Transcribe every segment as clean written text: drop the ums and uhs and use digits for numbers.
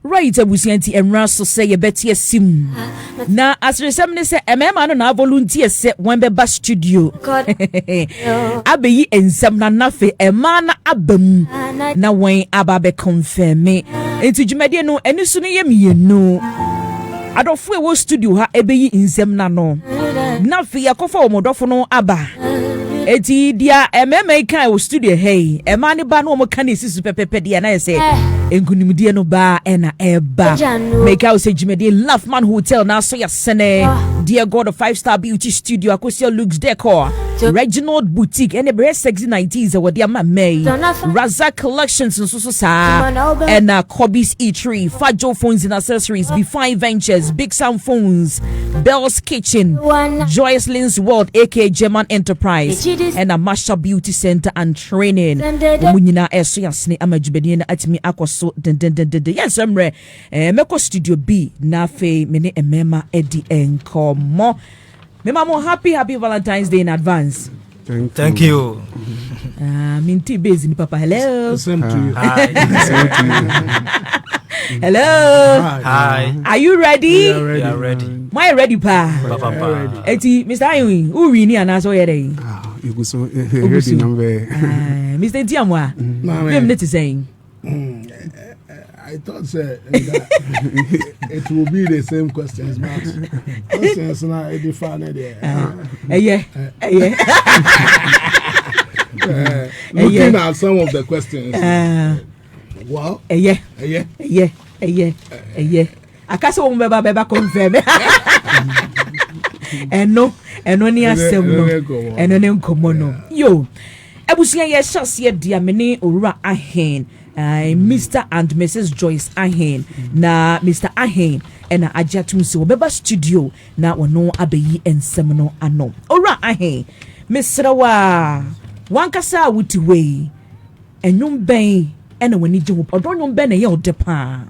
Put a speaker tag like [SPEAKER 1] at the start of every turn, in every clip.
[SPEAKER 1] Right, abusianti emra so say ye beti sim. Na as resemble say emema no na volunteer say when be ba studio. Abeyi ensem na nafe ema na abam na wen aba be confirm me. Enti dwumade no eni so no ye mienu. Adofo e wo studio ha ebeyi ensem na no. Nafe yakofa omodofo no aba. Eti dia emema kan wo studio hey ema ne ba no mo kan esisu pepepe dia na say enkunimdie no ba ena eba make out say Jimedi Laughman Hotel na so ya sene dear God of 5-star beauty studio Akosia Lux Decor Reginald Boutique and the sexy 90s what dia May Razak Collections so sa and Kobe's Eatery Fajo Phones and Accessories B5 Ventures Big Sound Phones Bell's Kitchen Joyous Lynn's World aka German Enterprise and a Masha Beauty Center and Training munyina eso ya sene ama Jimedi na atimi akos so yes emre meko studio B na fe mene emema edi enkomo mema mo happy Valentine's Day in advance.
[SPEAKER 2] Thank you.
[SPEAKER 1] Minty busy papa. Hello.
[SPEAKER 3] Same to you.
[SPEAKER 2] Hi.
[SPEAKER 1] Hello.
[SPEAKER 2] Hi.
[SPEAKER 1] Are you ready?
[SPEAKER 3] We are ready.
[SPEAKER 1] My ready pa.
[SPEAKER 2] Papa.
[SPEAKER 1] Eti Mr. Ayin who win ni anaso yere.
[SPEAKER 3] You go so ready number.
[SPEAKER 1] Mr. Tiamwa. Vem net saying.
[SPEAKER 3] I thought it will be the same questions, but questions now different there. Looking at some of the questions. Well,
[SPEAKER 1] yeah. I can't say beba confirm. No ni asem no. Eno ne nkomo no. Yo. Ebusia ye shase dia mene owura ahen. Mr. and Mrs. Joyce Ahen na Mr. Ahen ena ajatum se obeba studio na wono abeyi ensem no ano ora Ahen Mr. wa wankasa wuti we enwum ben ena wani je odonwum ben na ye odepa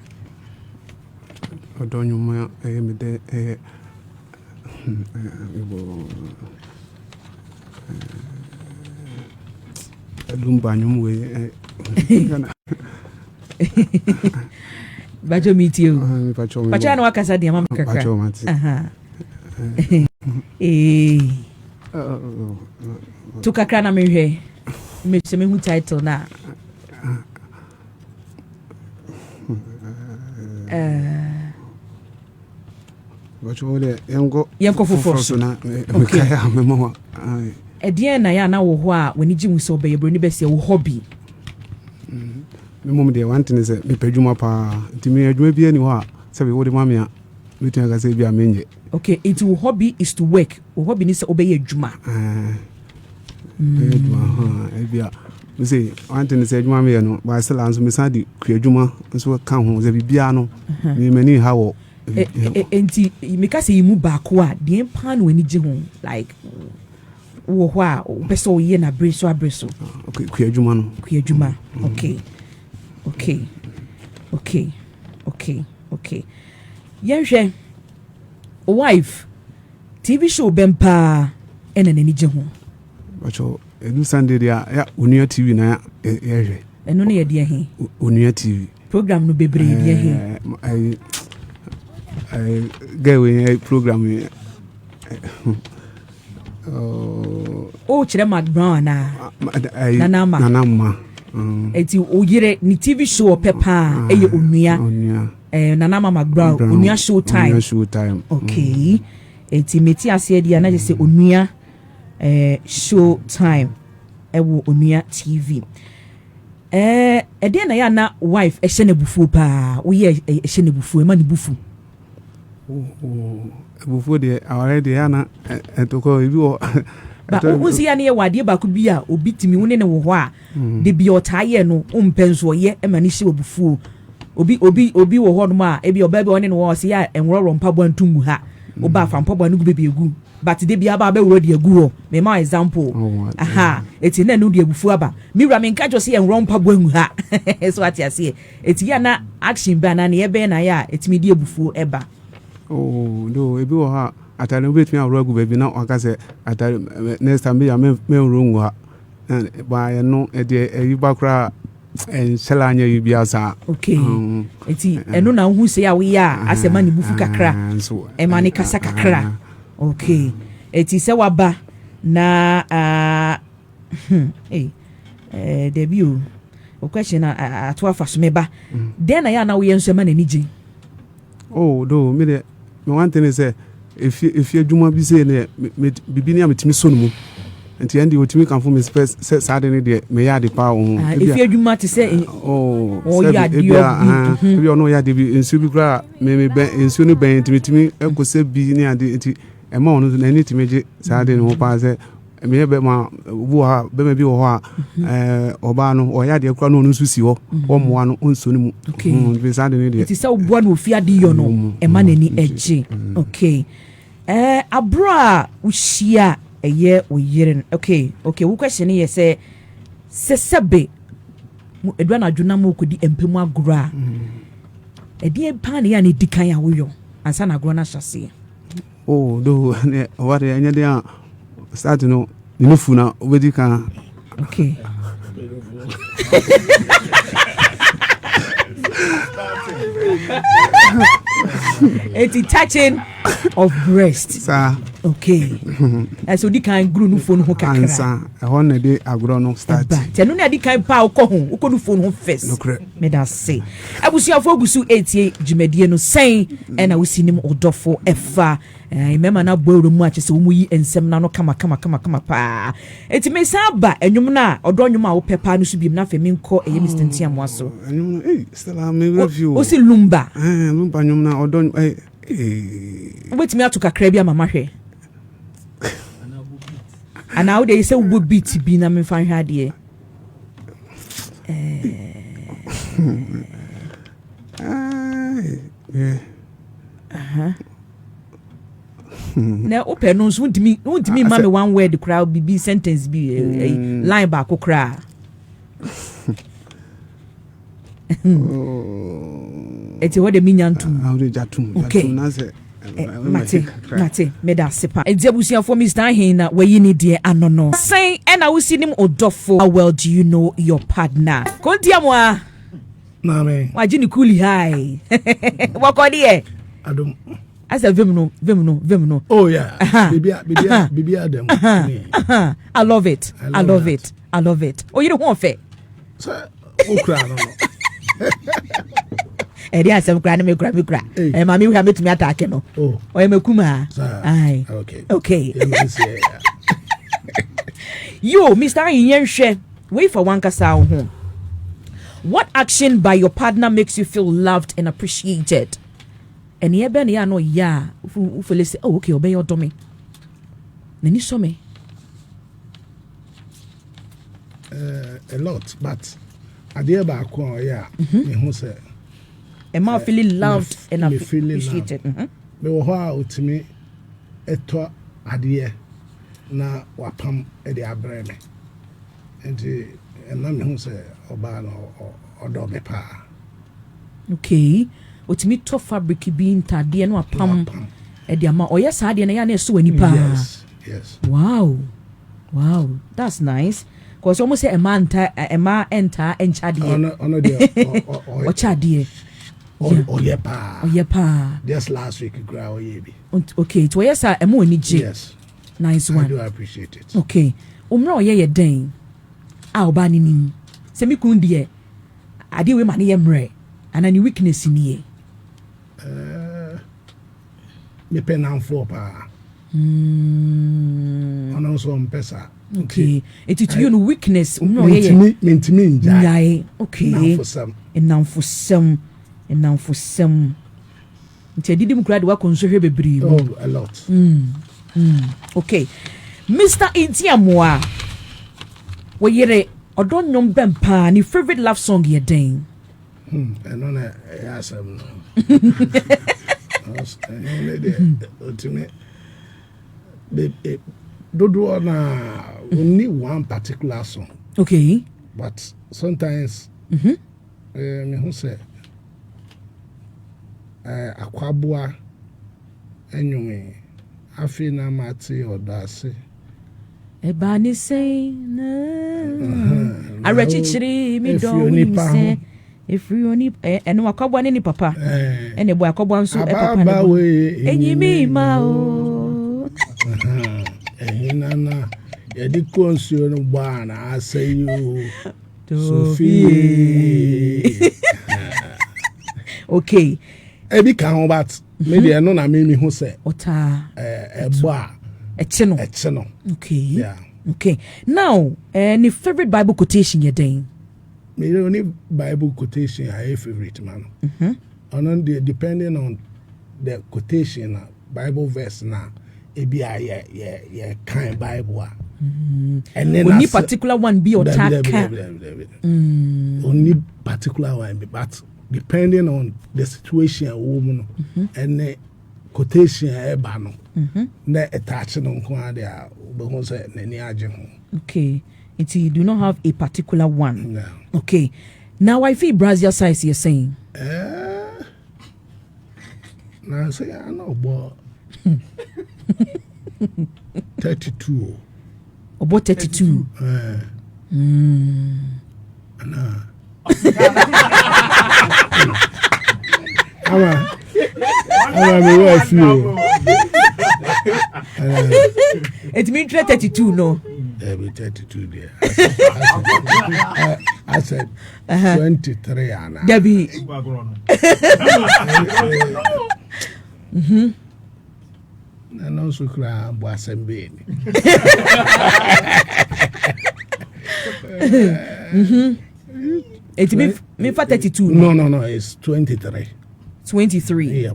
[SPEAKER 3] odonwum me de lumbanyum we
[SPEAKER 1] Bajo meet you. Bajo no wakasa dia mama kaka. Aha. Tu kaka na mehwe. Me se me hu title na.
[SPEAKER 3] Bajo le
[SPEAKER 1] yango fofo
[SPEAKER 3] na me kaya me mama.
[SPEAKER 1] Edien na ya na wo ho a woni gimu so be yebro ni be se wo hobby.
[SPEAKER 3] Me mom dey want to say me pedwuma pa ntimi adwuma bia ni ho a se be wo de mama a metu ga say bia menje.
[SPEAKER 1] Okay, it will hobby is to work. O hobby ni se obey adwuma.
[SPEAKER 3] Bia me say want to say adwuma me no ba se lanso me sa di kwadwuma nso ka ho se bia no me mani ha wo
[SPEAKER 1] enti me ka say mu ba ko a de pan wani gi ho like wo ho a beso ye na breso abreso.
[SPEAKER 3] Okay, kwadwuma no.
[SPEAKER 1] Kwadwuma. Okay. Yenhwe wife TV show bempa ena nani je ho.
[SPEAKER 3] Bacho enu Sunday dia ya Onua TV na yehwe.
[SPEAKER 1] Enu ne ye de he.
[SPEAKER 3] Onua TV.
[SPEAKER 1] Program no bebre de he.
[SPEAKER 3] I get we program
[SPEAKER 1] Chere Mac Brown na
[SPEAKER 3] Nanama.
[SPEAKER 1] Eti oyire ni TV show pepa eye Onua. Nanama Mac Brown Onua show time. Okay. Eti meti ase dia na je se Onua show time ewo Onua TV. Ede na ya na wife ehye ne bufu pa wo ye ehye ne bufu e ma ne bufu.
[SPEAKER 3] Bufu de already yana etoko ibi o
[SPEAKER 1] ba uzi ya ne wade ba ku bi a obi timi wo ne wo ho a de bi otaye no umpenso ye e ma ne hye bufu obi wo ho no ma e bi oba bi one ne wo se ya enworo mpabo antumu ha oba fa mpabo anu bebi egu but de bi aba woro de egu ho me ma example aha eti na nu de bufu aba mi wura me nka jo se enworo mpabo anu ha so ati ase eti ya na action ba na ne ye be na ya eti mi de bufu eba.
[SPEAKER 3] No, ebi wo ha atale betumi awro agu baby na waka se atale next time ya me room ha ba ye no e de eyi bakra and Salanya Yubiasa.
[SPEAKER 1] Okay. Eti eno na hu se ya we ya asema ni bufu kakra. E ma ni kasa kakra. Okay. Eti se waba na debut. O question atwa faso meba. Den na ya na we enso ma na niji.
[SPEAKER 3] Oh, do me the one thing is if you juma bi say ne bibi ni ametimi so no mu. Nti andi otimi kan fo me first sad ni de me ya de pa o.
[SPEAKER 1] If you juma to say ya de
[SPEAKER 3] bi ono ya de bi ensu bi kra me ben ensu no ben timi ekose bi ni ade nti e ma ono na ni timi je sad ni ho pa say me be ma wo ha be me bi wo ha oba no o ya de kra no nsu si ho o mo ano onso ni mu bi sad ni de
[SPEAKER 1] it is so bua no fi ade yo no e ma nani eje okay abra ushia eye oyeren okay wo question ye say sesebe mu edwa na dwuna mu kodi empemu agora edi pa ne ya ne dikan ya wo yo ansa na agora na hyase
[SPEAKER 3] oh do ne what anya de start no ni nufu na obedi kan
[SPEAKER 1] okay it's touching of breast
[SPEAKER 3] sir
[SPEAKER 1] okay as odi kan guru no phone ho kakra
[SPEAKER 3] ansa e ho na de agro no start
[SPEAKER 1] tenu na di kan pa uko no phone ho first me da say abusuafo agusu 88 dwumadie no sen e na wosinim odofo efa remember na boero mu ache se wo mu yi ensem na no kama pa eti me sa ba enwum na odo nwum a wo pepa no so biem na fe me nko eye Mr. Ntiamo aso
[SPEAKER 3] enwum stella me review
[SPEAKER 1] o si lumba
[SPEAKER 3] lumba nwum na odo
[SPEAKER 1] wetimi atoka kra bia mama hwe ana wo dey say wo beat bi na me fan hwa de na open no so ntimi ma me one word kra bi sentence bi line ba ko kra eti wo de minyantum
[SPEAKER 3] awre jatum na se
[SPEAKER 1] mate meda sepa edziabusia for Mr. Hina wayi ni de anono say na wosinim odofo how well do you know your partner kontiamo a
[SPEAKER 2] na me
[SPEAKER 1] waji ni cool high wakodi e
[SPEAKER 2] adom
[SPEAKER 1] asa vem no
[SPEAKER 2] oh yeah bibi adam
[SPEAKER 1] I love it oh you don't fe
[SPEAKER 2] so okra no
[SPEAKER 1] eri asem kra na me kra mami we ha metumi attack no
[SPEAKER 2] oh
[SPEAKER 1] o me kuma ai okay yo Mr. Yenhwe wait for one kasa ho what action by your partner makes you feel loved and appreciated and ye be na no ya u feel say oh okay obey your domi na ni so me
[SPEAKER 2] a lot but adie ba ko ya me hu say
[SPEAKER 1] am I feeling loved and appreciated
[SPEAKER 2] me wo ha otimi eto adie na wapam e de abre me enti na me hu say oba no odo be pa
[SPEAKER 1] okay otimi to fabric bi ntade no wapam e de ama oye sa de na ya na so wani pa
[SPEAKER 2] yes
[SPEAKER 1] wow that's nice cause almost say a man enter enchade
[SPEAKER 2] ono de
[SPEAKER 1] o chade
[SPEAKER 2] oh yeah pa just last week grow yebi
[SPEAKER 1] okay to yes e mo ni je
[SPEAKER 2] yes
[SPEAKER 1] nice one
[SPEAKER 2] I do appreciate it
[SPEAKER 1] okay umro ye den a oba ni nim se mi kun de ade we ma ne ye mre ana ni weakness ni ye
[SPEAKER 2] me penan for pa ono so mpesa
[SPEAKER 1] okay it you no weakness umro ye
[SPEAKER 2] mentimi njai
[SPEAKER 1] okay enam for some nti adidim kura de wa konsohwe bebri
[SPEAKER 2] oh a lot
[SPEAKER 1] okay Mr. Ntiamo wo yere odo nyom bempa ni favorite love song ye den
[SPEAKER 2] eno na yasam no ultimate dodo na only one particular song
[SPEAKER 1] okay
[SPEAKER 2] but sometimes me who say akwabua enyume afi na mate odase
[SPEAKER 1] Ebani say na arechichiri mi do we say if you only and wakobwa ni papa and ebo akobwa nso e papa na enyimi ma o
[SPEAKER 2] ehinana yedi konsuo no gba na asayu Sophie
[SPEAKER 1] okay
[SPEAKER 2] ebi kan ho bat maybe eno na me hu say
[SPEAKER 1] ota
[SPEAKER 2] ebo a echino
[SPEAKER 1] okay
[SPEAKER 2] yeah
[SPEAKER 1] okay now any favorite Bible quotation you den
[SPEAKER 2] me only Bible quotation I favorite man on depending on the quotation Bible verse na ebi a yeah kind Bible and then
[SPEAKER 1] only particular one be or tag
[SPEAKER 2] only particular one but depending on the situation woman and the quotation eba no na attach no kwa dia be say nani age ho
[SPEAKER 1] okay it you do not have a particular one
[SPEAKER 2] no.
[SPEAKER 1] Okay now I feel Brazil size you're saying
[SPEAKER 2] now say I know but 32
[SPEAKER 1] about 32
[SPEAKER 2] I'm a wife you.
[SPEAKER 1] It means 32 no.
[SPEAKER 2] Be 32 there. I said 23 Anna.
[SPEAKER 1] Debbie.
[SPEAKER 2] And also cry Boasembe.
[SPEAKER 1] It means me for 32.
[SPEAKER 2] No, it's 23.
[SPEAKER 1] 23.
[SPEAKER 2] Yeah.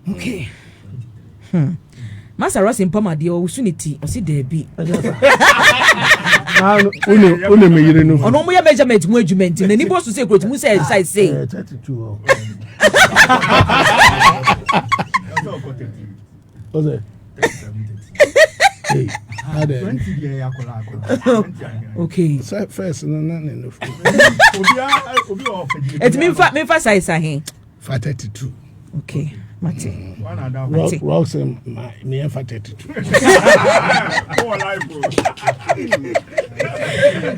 [SPEAKER 1] Okay. Master Ross in Pama de opportunity o si Debbie.
[SPEAKER 2] Une me yire no.
[SPEAKER 1] Ono mo ya measurement mu adwumenti na ni boss say growth mu say size say
[SPEAKER 2] 32. What's it? Hey, how there?
[SPEAKER 4] 20 years akola.
[SPEAKER 1] Okay.
[SPEAKER 2] So first no no.
[SPEAKER 1] It mean fa size ahe.
[SPEAKER 2] 32.
[SPEAKER 1] Okay. Mate.
[SPEAKER 2] Rocks me for 32.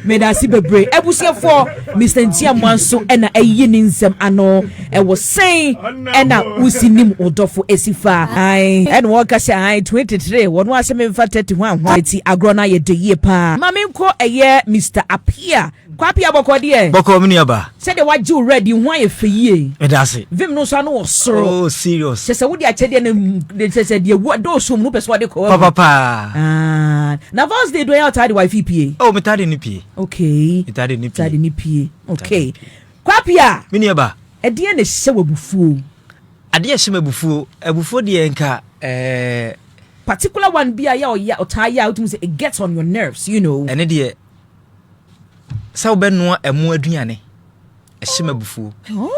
[SPEAKER 1] Me da si bebre. Ebusia for Mr. Ntiamanso ena eyi ni nsem ano e wo sen ena usinim odofo esifa. Ai en wo ka sha ai 23 wonu ase me fa 31 hwati agrona ye de ye pa. Mame nko eye Mr. Apia. Kwapia bokode e.
[SPEAKER 5] Boko mini aba.
[SPEAKER 1] Say the wa ju ready hwan ye feyie.
[SPEAKER 5] Me da se.
[SPEAKER 1] Vim no so no soro.
[SPEAKER 5] Oh serious.
[SPEAKER 1] Se wodi a chede ne se de wo do so mu pese wode ko.
[SPEAKER 5] Papa.
[SPEAKER 1] Na vos de do ya tade wifi pie.
[SPEAKER 5] Oh me tade ni pie.
[SPEAKER 1] Okay.
[SPEAKER 5] Me tade ni pie.
[SPEAKER 1] Tade ni pie. Okay. Kwapia.
[SPEAKER 5] Mini aba.
[SPEAKER 1] E de na hye wabufuo.
[SPEAKER 5] Ade hye mabufuo. Abufuo de enka
[SPEAKER 1] particular one be ya o tie ya to say it gets on your nerves, you know.
[SPEAKER 5] Ene de sa wo benoa emu aduane. Hye mabufuo.
[SPEAKER 1] Oh.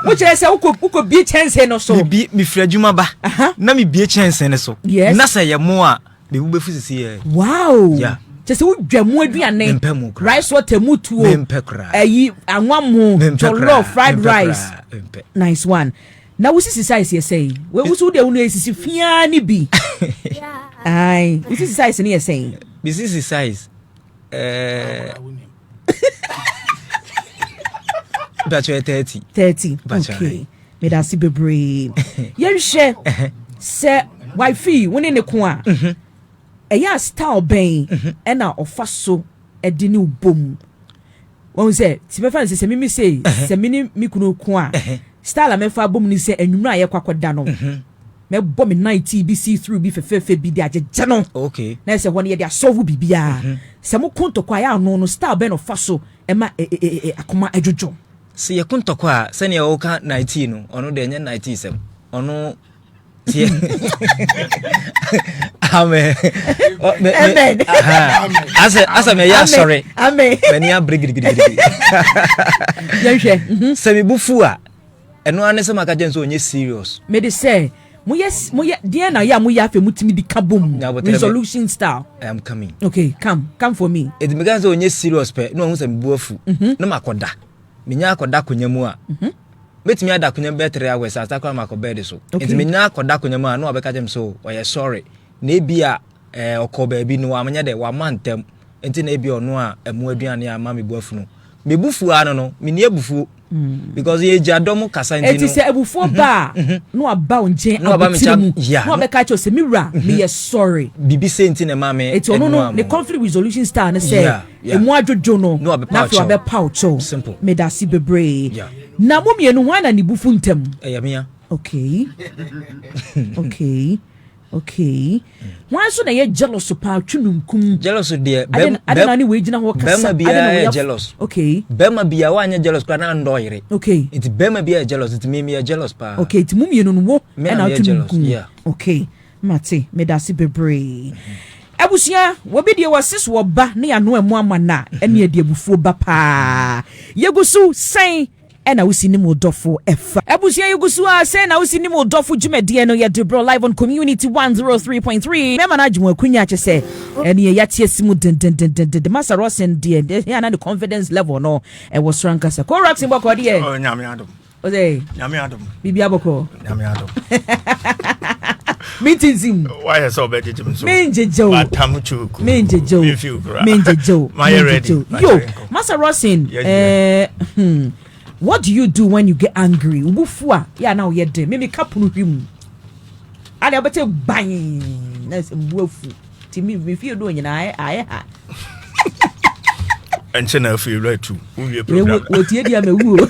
[SPEAKER 1] Which say uko bi chance no so.
[SPEAKER 5] Mi fira djuma ba. Na mi bi chance ne so.
[SPEAKER 1] Yes.
[SPEAKER 5] Na say ye mo a me bu befu sisi ye.
[SPEAKER 1] Wow.
[SPEAKER 5] Yeah.
[SPEAKER 1] Just wo dwamu aduane. Rice water mutuo. Ayi anwamu. Jollof fried rice. Nice one. Now we see size you say. We wusu de unu esisi fia ni bi. Ai, we see size ni say.
[SPEAKER 5] Bi see size. Bachelor 30.
[SPEAKER 1] Okay. Me da si bebre. Yen hye se wifi woni ne ko a. Eya style ben e na ofa so e de ni ubom. Won say ti be fan se mi say se mi kunu ko a. Style me fa bom ni se enwura ye kwakoda no. Me bom me night be see through be fefe bi de agye no.
[SPEAKER 5] Okay.
[SPEAKER 1] Na se won ye de asovu bibia. Se mo konto kwa ya no style ben ofa so e ma akoma adwojo.
[SPEAKER 5] Se ye kuntoko a se ne wo ka 19 no ono de nye 97 ono tie amen
[SPEAKER 1] amen
[SPEAKER 5] asa me ya sorry
[SPEAKER 1] amen
[SPEAKER 5] many a brigidi
[SPEAKER 1] yehwe
[SPEAKER 5] se me bufu a eno ane se maka jenso onye serious
[SPEAKER 1] me de say mo dear na ya mo ya fe mutimi di kabom resolution style.
[SPEAKER 5] I am coming.
[SPEAKER 1] Okay, come for me.
[SPEAKER 5] It me ganso onye serious pe no hu se me buafu no makoda. Minya akoda konyamu a betimi ada kunya be 3 hours atakwa mako bed so nti me na akoda kunya ma na obeka dem so oye sorry na ebia okoba bi no amanya de wa mantem nti na ebia ono a emu aduane ama me buafunu me bufu ano no me ni ebufu because ye jadom kasa nti no
[SPEAKER 1] eti se ebufu ba no aba onje abutimu no obeka cho se mira me ye sorry
[SPEAKER 5] bibi se nti na ma me
[SPEAKER 1] eti ono no the conflict resolution star na say emu adwojo no na fi obe paucho me da si bebre na mo mienu ho na ni bufu ntem
[SPEAKER 5] eyamia
[SPEAKER 1] okay okay why so na ye jealous pa twununkum
[SPEAKER 5] jealous de
[SPEAKER 1] adena ni we gina ho kasa
[SPEAKER 5] adena jealous
[SPEAKER 1] okay
[SPEAKER 5] bema bia wa anya jealous kwa na ndoyire
[SPEAKER 1] okay
[SPEAKER 5] it bema bia jealous it me jealous pa
[SPEAKER 1] okay it mumienu no wo na twununkum
[SPEAKER 5] yeah
[SPEAKER 1] okay mate me da si bebre abusia wobi de wasis wo ba na ya no emu amana ene de abufuo ba pa yegusu sen ena usini modofo efa abusia yegusu a sen na usini modofo dwumade no ye debro live on community 103.3 mema na adwuma kunya che se ene ya tie simu den Master Rosen de ya na the confidence level no e was ranka se ko raxin boko de
[SPEAKER 4] oh nyame adom
[SPEAKER 1] ozey
[SPEAKER 4] nyame adom
[SPEAKER 1] bibia boko
[SPEAKER 4] nyame adom
[SPEAKER 1] meeting
[SPEAKER 4] why so bad it so
[SPEAKER 1] menjejo
[SPEAKER 4] batamuchuku
[SPEAKER 1] menjejo
[SPEAKER 4] my ready
[SPEAKER 1] yo Master Rosen what do you do when you get angry ubufua ya na ye de me kapunu hwim ale obete ban na se mbuafu ti me feel do nyina aye ha
[SPEAKER 4] enche na feel right too we program
[SPEAKER 1] wo tie dia mewu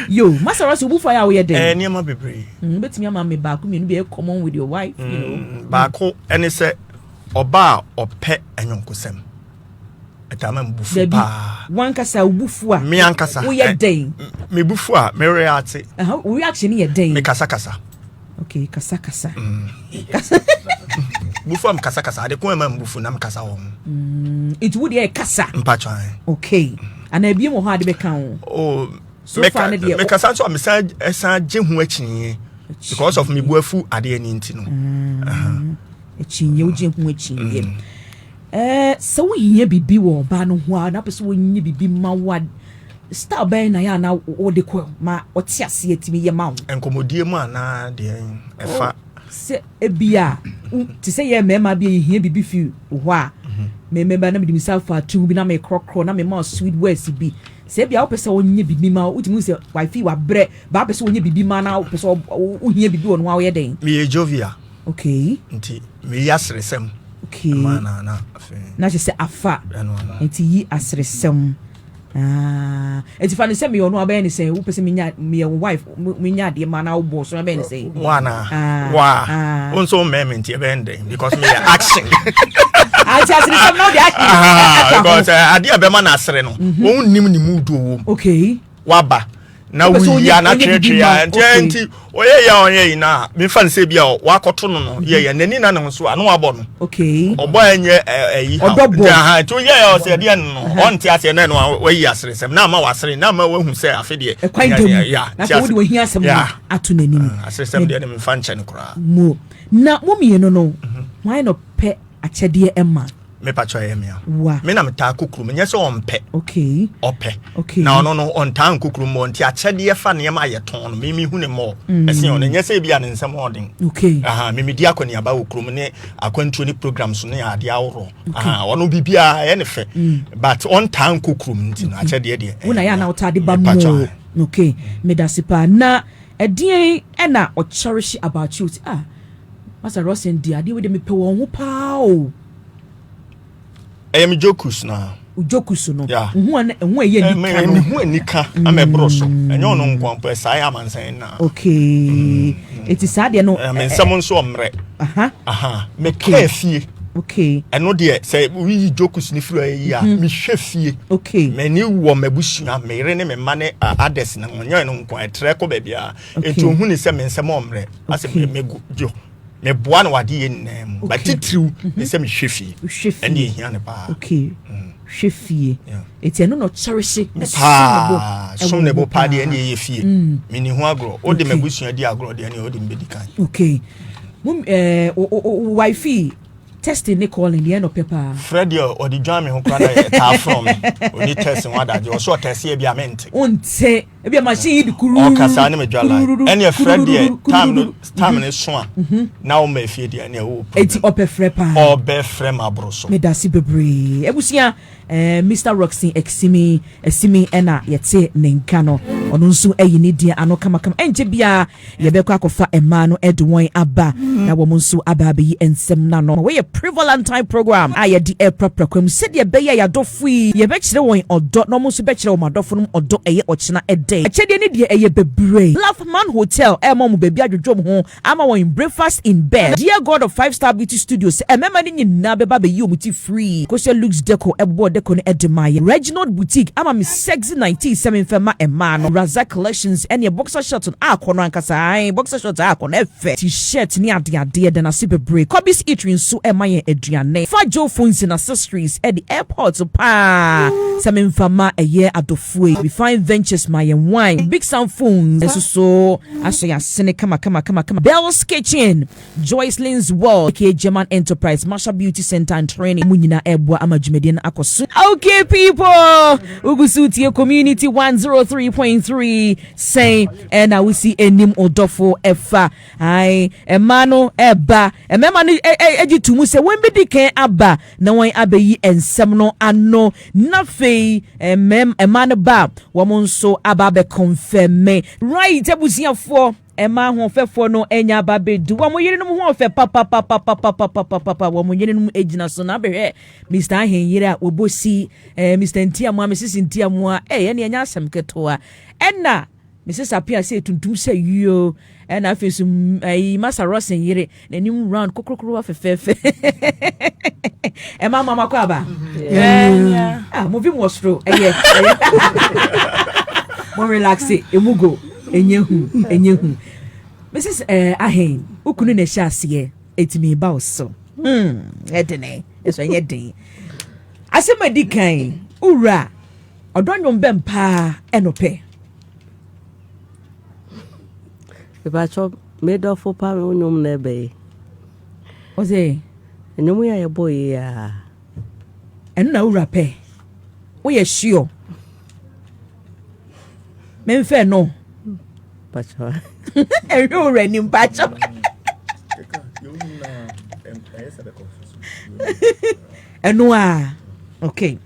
[SPEAKER 1] yo Master Ross ubufua ya ye de
[SPEAKER 4] niam bebre
[SPEAKER 1] betimi ama me ba ku me no be common with your wife you know
[SPEAKER 4] ba ko ene se oba ope enyonkosem etama mbufu pa
[SPEAKER 1] wankasa ubufua
[SPEAKER 4] me ankasa
[SPEAKER 1] wo ye den
[SPEAKER 4] me bufu a me react
[SPEAKER 1] reaction ye den
[SPEAKER 4] me kasa
[SPEAKER 1] okay kasa
[SPEAKER 4] bufu am kasa ade ko ma mbufu na mkasa wo
[SPEAKER 1] it would ye kasa
[SPEAKER 4] mpatwa
[SPEAKER 1] okay ana ebiem ho ade be kan
[SPEAKER 4] oh
[SPEAKER 1] so far ne de
[SPEAKER 4] me kasa so am sa je hu achinye because of me buafu ade ni ntino
[SPEAKER 1] achinye wo je hu achinye so we here bibi wo ba no ho na pese wo nyi bibi ma wa star ben na ya na wo de ko ma oti ase atimi ye ma wo
[SPEAKER 4] enkomodie mu ana de efa
[SPEAKER 1] se ebia ti se ye mema bia ye here bibi fi ho a me member na me dim safa tu bi na me krokro na me ma sweet words bi se bia wo pese wo nyi bibi ma wo timi se wifi wa bre ba pese wo nyi bibi ma na wo pese wo here bibi wo no wa wo ye den
[SPEAKER 4] me ye jovia
[SPEAKER 1] okay
[SPEAKER 4] nti me yasresem
[SPEAKER 1] okay
[SPEAKER 4] na
[SPEAKER 1] na je se afa enti yi asresem enti fa ne se me ono abe ne se wo pese me wife me nya de ma na wo boss no abe ne se
[SPEAKER 4] wa onso moment e be ndem because me action
[SPEAKER 1] ati asresem no de action
[SPEAKER 4] because ade abe ma na asre no won nim ni mu do wo
[SPEAKER 1] okay
[SPEAKER 4] waba na wuyi ya na twetwe ya nti oye na me fan se bia wakoto no ye nani na ne so anu abo no
[SPEAKER 1] okay
[SPEAKER 4] obo enye eyi ha to ye ya o se de no onti ase na no wayi asresem na ma wasre na ma wahu se afede
[SPEAKER 1] ya na wo de wahi asem ato nanim
[SPEAKER 4] asresem de me fan chen kura
[SPEAKER 1] mo na mo mienu no why no pe achede emma
[SPEAKER 4] me pacho ye me me na meta kokuru me nyese ompe
[SPEAKER 1] okay
[SPEAKER 4] ope
[SPEAKER 1] okay
[SPEAKER 4] na ono no ontan kokuru mo nti achede fa ne ma ye ton no me hu ne mo ese on nyese bia ne nsem odin
[SPEAKER 1] okay
[SPEAKER 4] me medi akoni aba okuru ne akwantu ni programs no ya ade aworo ono bibia ye ne fe but ontan kokuru nti na achede de
[SPEAKER 1] wona ya na utade ba mo okay me dasipa na edin na o cherish about you Master Rosen dia de we de me pe won ho pa o
[SPEAKER 4] em jokus na
[SPEAKER 1] ujokusu no
[SPEAKER 4] hu
[SPEAKER 1] ye nika
[SPEAKER 4] no hu nika amebro so enye ono nkwampo sai amansan na
[SPEAKER 1] okay eti sade no
[SPEAKER 4] me nsam nso omre me kafie
[SPEAKER 1] okay
[SPEAKER 4] eno de say we jokus ni firo yi a me hwe fie
[SPEAKER 1] okay
[SPEAKER 4] me ni wo mabusua me re ne me mane ades na onye no nkwa etre ko ba bia enti hu ni se me nsam omre ase me jo me boa na wade ye nnam ba titriu ne se me hwefie ene ye hia ne pa
[SPEAKER 1] okay hwefie eti eno no cherish
[SPEAKER 4] som ne bo pa de ene ye fie me ni ho agro o de mabusua di agro de ene o de mbedi kan
[SPEAKER 1] okay mum wifi testing ne calling the end of paper
[SPEAKER 4] Freddy or the jam ho kra na ta from oni testing wada je o so test e bia mente
[SPEAKER 1] onte ebi machine kuru
[SPEAKER 4] o kasa ne medwala ene e friend there time ne so a na o ma fie there ne wo
[SPEAKER 1] eti ope frɛ pa
[SPEAKER 4] obe frɛ ma broso
[SPEAKER 1] me dasi bebre ebusia Mr. Roxy Eximi ena yete ne nka no ono nso ayi ne dia ano kama enje bia ye be kwa kofa ema no edwon aba na wo nso aba be yi ensem na no we prevalent time program aye di proper kwam se de be ya dofui ye be kire won odo no mo nso be kire wo madofo no odo eye ochina ede achede ne de eye bebre Laughman Hotel mo mo bebi adwodwom ho ama won breakfast in bed dear God of 5-star beauty studios emema ni nyina be ba be yi omuti free Kosha looks deco ebo deco no edemaya Reginald Boutique ama me sexy 97 fema ema no Razak collections any boxer short on akono ankasa boxer short akono efe t-shirt ni ade de na sibe break Kobe's eatery nso ema ye aduane fa Joe phones and accessories at the airport pa semen fama eye adofue we find ventures my wine big sound phones so aso ya sene kama Bell's Kitchen Joyce Lynn's World K German Enterprise Masha Beauty Center and Training munyina ebwa ama jumedian akosu. Okay people ugusutie community 103.3 say and I will see enim odofo efa ai emano eba emema no ejitumu se when be diken aba na wan abeyi ensem no ano na fei emano ba wo nso aba be confirm right ebusiafo Emma ho fefo no enya babedu wo mo yire no ho fe papa wo mo yire no ejina so na behwe Mr. Ahen yire a obosi Mr. Ntiamu a Mrs. Ntiamu a ene enya asem ketoa enna Mrs. Apia say tuntum say yo ena afesu Masa Rosen yire nanim round kokrokro wa fefefe Emma mama kwa ba ah mo vi mo stro mo relax emugo enyehu Mrs. Ahen ukunu na hye ase etimi ba oso edene eso yeden asemadi kan ura odonwom bempa enope
[SPEAKER 6] Ebacho made of pa nyom na ebe
[SPEAKER 1] oze
[SPEAKER 6] nyom ya ye boy ya
[SPEAKER 1] enu na ura pe wo ye sure memfe no
[SPEAKER 6] Pacho
[SPEAKER 1] enu ura ni mpacho enu a okay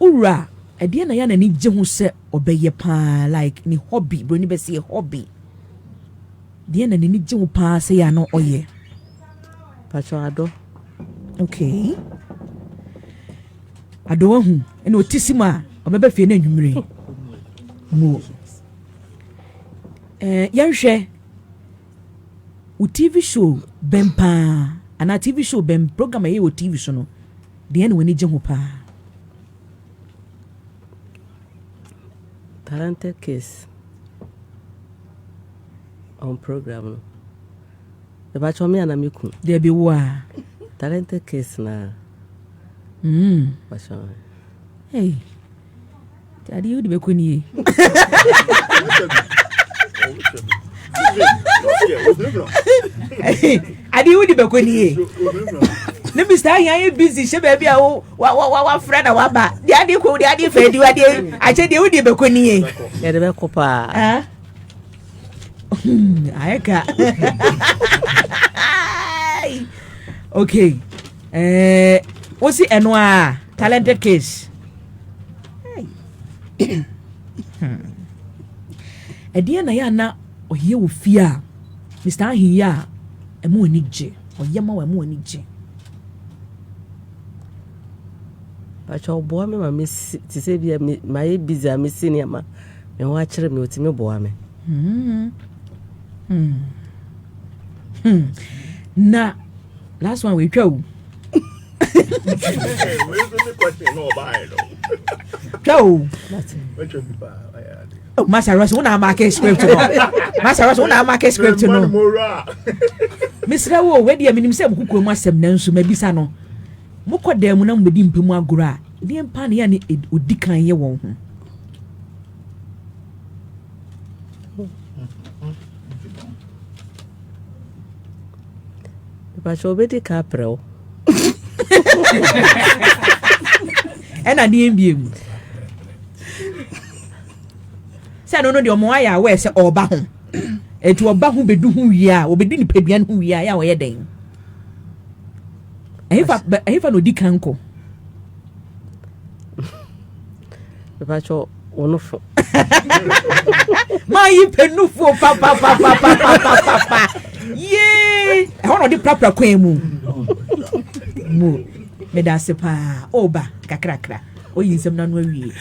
[SPEAKER 1] ura ade na ya na ni je ho se obeye pa like ni hobby bro ni be say hobby de na ni je ho pa se ya no oye
[SPEAKER 6] Pacho ado
[SPEAKER 1] okay ado hu ena otisima obebe fie na nwumire mo yanhwe u TV show bempa ana TV show bem program aye o TV show no de na wani je ho pa
[SPEAKER 6] talented case on program Ebacho me anamiku
[SPEAKER 1] there be wa
[SPEAKER 6] talented case na Pacho
[SPEAKER 1] hey tadi you be kuni adi you be kuni ne Mr. Ahen busy she baby a wa friend na wa ba de adi ko de adi fe di adi ache de you be kuni
[SPEAKER 6] ye de be kopa
[SPEAKER 1] ayeka okay what's the enwa talented case Edia na ya na ohie wo fia Mr. Ahen ya emu ani je oyema wa emu ani je
[SPEAKER 6] Pacho boa me ma ti se bia ma ye busy am senior ma me ho akere me otimi boa me
[SPEAKER 1] na last one we twa o Joe oh Master Ross una market script no Master Ross una market script no Mr. Wo we dia minim se bukuku mu asem na nso mabisa no mokoda mu na mbedi mpemu agora de mpa ne ya ne odikan ye won ho
[SPEAKER 6] Pacho bedi ka preo
[SPEAKER 1] ena ni mbiem say no de omo aya we say oba ho etu oba ho bedu ho wi a obedi ni pedua ho wi a ya wo ye den efa no di kanko
[SPEAKER 6] Pacho onofo
[SPEAKER 1] my penufo papa ye e hono di prapra kwan mu me da se pa oba kakrakra oyi nsem na no awie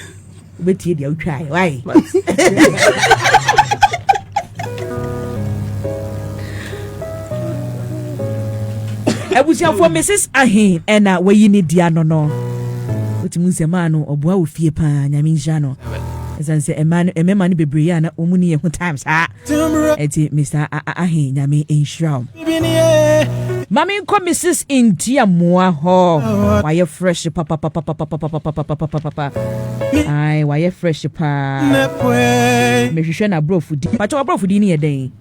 [SPEAKER 1] obetie dia utwae why abusia for Mrs. Ahin ena wayi ni dia no otimu nsema no oboa ofie pa nyame nja no esanse emema ni bebre ya na omuni ye times ha eti Mr. Ahin nyame enshraw mami ko Mrs. Intia moa ho why fresh papa ai why fresh pa me hwehwe na brofudi pacho brofudi ni ye den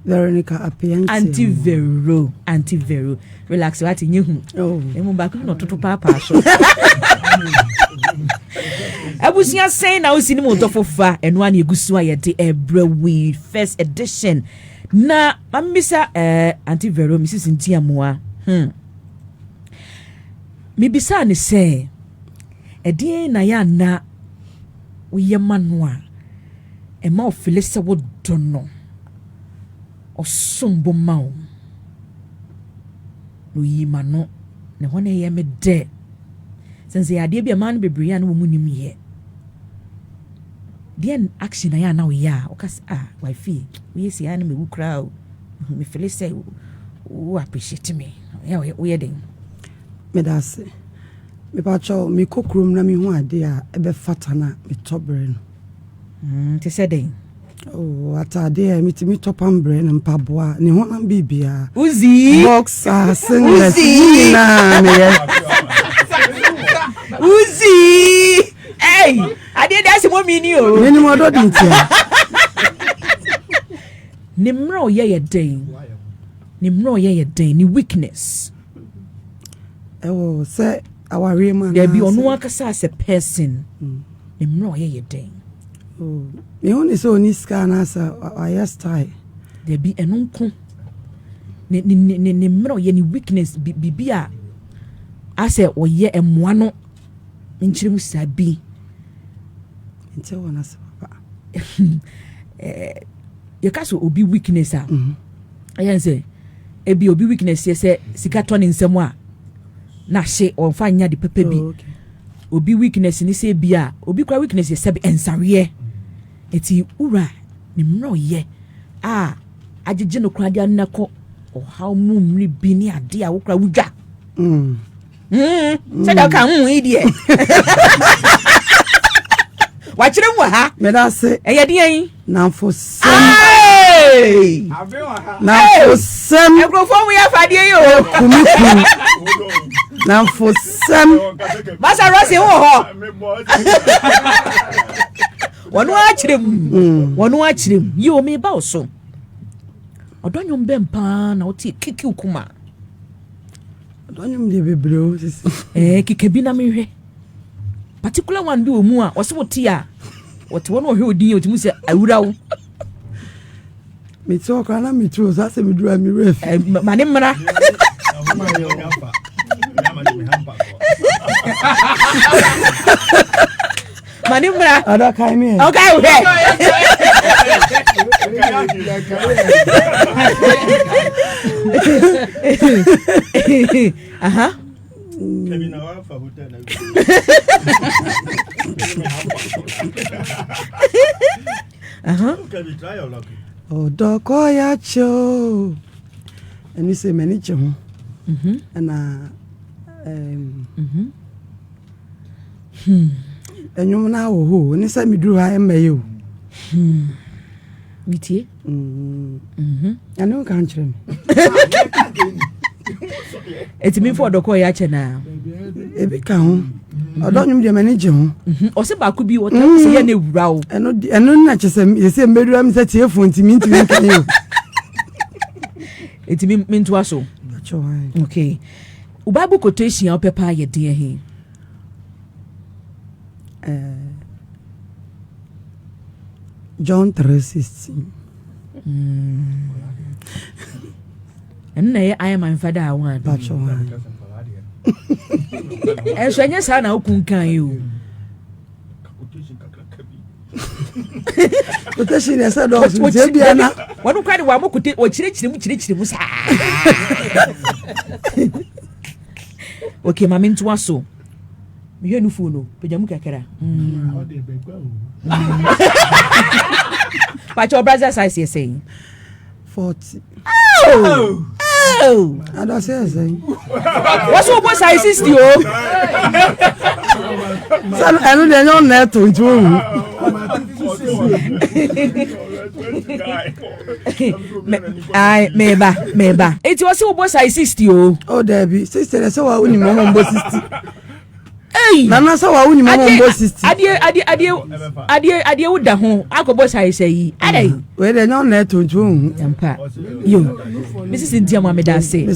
[SPEAKER 7] Veronica Appianti
[SPEAKER 1] antivero relax what nyehu emu ba ku no toto papa so abusia say na osini mo tofofa eno an egusu ayede Ebrewi first edition na mamisa antivero Mrs. Ntiamoa mi bisa ni say edie na ya na uye manwa e ma ofilese wo dono osombo mawo no yima no ne hone ye me de sense ya de bia man bebre ya no mu nim ye den action ya na we ya okas wife we see ya na me wukra o me feel say o appreciate me ya we den
[SPEAKER 7] me da se me pa cho me kokrom na me hu ade a ebe fatana me tobre no
[SPEAKER 1] te say den
[SPEAKER 7] oh atade mi topam brain mpaboa ne ho na bibia
[SPEAKER 1] uzi
[SPEAKER 7] boxer singlet na me
[SPEAKER 1] uzi hey ade that's mo mini o
[SPEAKER 7] ni mo do dintia
[SPEAKER 1] nimro ye den ni weakness
[SPEAKER 7] say our man
[SPEAKER 1] there be onu akasa as a person nimro ye den
[SPEAKER 7] oh me only so ni scan as a style
[SPEAKER 1] there be enunko ni mro ye ni weakness bibia ase oye emoa no nchiremu sabi
[SPEAKER 7] nte wona se papa
[SPEAKER 1] ye kaso obi weakness a ayen say ebi obi weakness ye say sika to ni nsem a na hye onfa nya de pepe bi obi weakness ni say bia obi kwa weakness ye sabi ensare eti ura ni mro ye ajeje no kwa dia nnako o how mu mri bi ni ade a wokra wudwa say da kan idie wachire mu ha
[SPEAKER 7] me da se
[SPEAKER 1] eye den
[SPEAKER 7] na for sem na
[SPEAKER 1] for
[SPEAKER 7] sem
[SPEAKER 1] egrofo mu ya fade yo
[SPEAKER 7] kumiku na for sem
[SPEAKER 1] basa rose wo ho wonu achire mu yi o me ba oso odonyum bempa na oti kiki ukuma
[SPEAKER 7] odonyum de bebreo sisi
[SPEAKER 1] kike bi na mehwe particular one bi o mu a wose woti a wote wono hwe odin otimu se awurawo
[SPEAKER 7] me to kwa na me tro sa se me dura me ref
[SPEAKER 1] mane mra mane mra
[SPEAKER 7] ada kai me
[SPEAKER 1] okay okay aha
[SPEAKER 4] Kevin Awafa hotel na Kevin try your luck
[SPEAKER 7] odoko ya cho eni se meni che ho na enyum na wo ho ni se mi duru ha emaye o
[SPEAKER 1] bitie
[SPEAKER 7] anu kan kire me
[SPEAKER 1] etimi for odoko ya che na
[SPEAKER 7] ebi ka ho odonyum de mani je ho
[SPEAKER 1] o se ba ku bi o ta se ye na ewura o
[SPEAKER 7] eno na che se medura mi se tie fonti mi ntimi kan yo
[SPEAKER 1] etimi mintu aso okay u bible quotation ya pepa ye de he
[SPEAKER 7] John 3:16.
[SPEAKER 1] And I am my father one.
[SPEAKER 7] Pacho one.
[SPEAKER 1] And so yes, I know can you.
[SPEAKER 7] Protection is a dog.
[SPEAKER 1] One who cried one could take or church. Okay, my mean to us so. You know, Funo, Pijamuka. But your brothers, I see saying
[SPEAKER 7] 40.
[SPEAKER 1] Oh!
[SPEAKER 7] I don't say anything.
[SPEAKER 1] What's what was I 60?
[SPEAKER 7] I know they're not net to
[SPEAKER 1] I meba. It was what was I 60?
[SPEAKER 7] Oh, Debbie, sister, so I wouldn't mom 60.
[SPEAKER 1] Hey,
[SPEAKER 7] Nana, so I wouldn't mom 60. Adia
[SPEAKER 1] would the home. I could boss I say. Aday.
[SPEAKER 7] Where they're not net to you.
[SPEAKER 1] You, Mrs. India, Mamma, that say,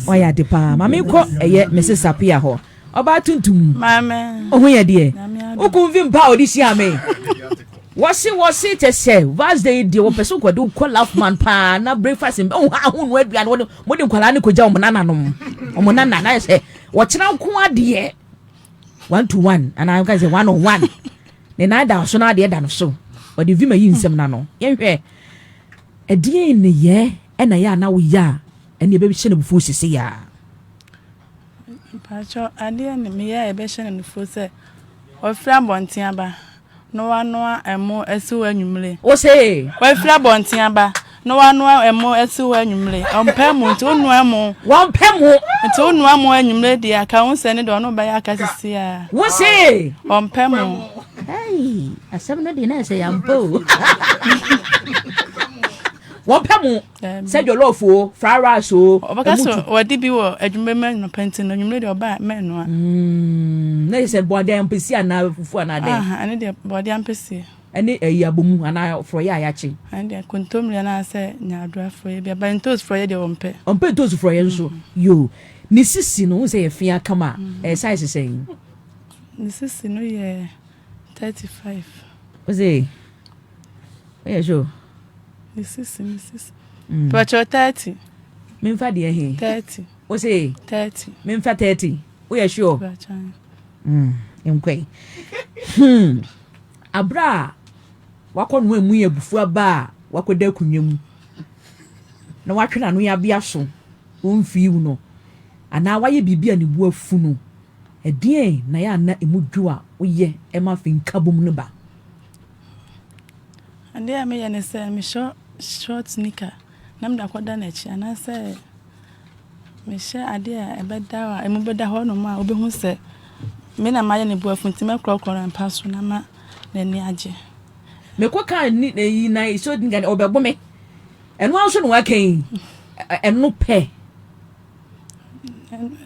[SPEAKER 1] why are the palm? I mean, quote a yet Mrs. Sapia ho. About to
[SPEAKER 8] Mamma.
[SPEAKER 1] Oh, yeah, dear. Who could vim power this year, me? Was it to say? Was they the person could do call off man pa na breakfast in oh, I won't wait beyond what you call Aniko Jam Nananum. Or Monana, I say, what's now quad dear? 1-to-1, and I guys a 1-on-1. Then I down so now dear than so. But if you may use some nano, yeah, a dear in the year, and I are now we are, and the baby shouldn't be forced to see ya.
[SPEAKER 8] Pacho, I didn't me a bession and fosse or flabontiaba. No one know and more as so annually.
[SPEAKER 1] O say,
[SPEAKER 8] well, flabontiaba. No one know and more as so annually. On Pemont, no more.
[SPEAKER 1] One pemo,
[SPEAKER 8] and so no more annually, the account send it on by a cassia.
[SPEAKER 1] what say?
[SPEAKER 8] On Pemont.
[SPEAKER 1] Hey, a 7 dinner say I'm bo. One pemo, said your love for Farah so.
[SPEAKER 8] Or did you a women no painting and you made your bad men?
[SPEAKER 1] They said, boy, damn, PC and now for another day.
[SPEAKER 8] I need a body and PC.
[SPEAKER 1] And a yaboom and I for yachi.
[SPEAKER 8] And I contumely and I say, now draft for you, but in toast for you, on pay.
[SPEAKER 1] On pay those for you, so you. Mrs. Sino say a fear come out, as I say saying.
[SPEAKER 8] This is no year 35.
[SPEAKER 1] Was he? Yeah, sure.
[SPEAKER 8] This is Mrs. But you're 30.
[SPEAKER 1] Mean for dear he.
[SPEAKER 8] 30.
[SPEAKER 1] Was he?
[SPEAKER 8] 30.
[SPEAKER 1] Mean for 30. We are sure. Okay. Abra. Wakon we mu ebufu aba wakoda kunwam. Na watwe na no ya bia so. Wonfi wu no. Ana waye bibia ne bu afu no. Edien na ya na emudwu a woye e ma fin kabom no ba.
[SPEAKER 8] And there me and say me short sneaker. Nam da kwada na chi ana say me share ade e beda wa e mu beda ho no ma obi hu say me na ma ye ne bu afu ntime krokro na paso na ma na ni age.
[SPEAKER 1] Me kwa kan ni na so dinga obebo me. Eno also no wakan. Eno pe.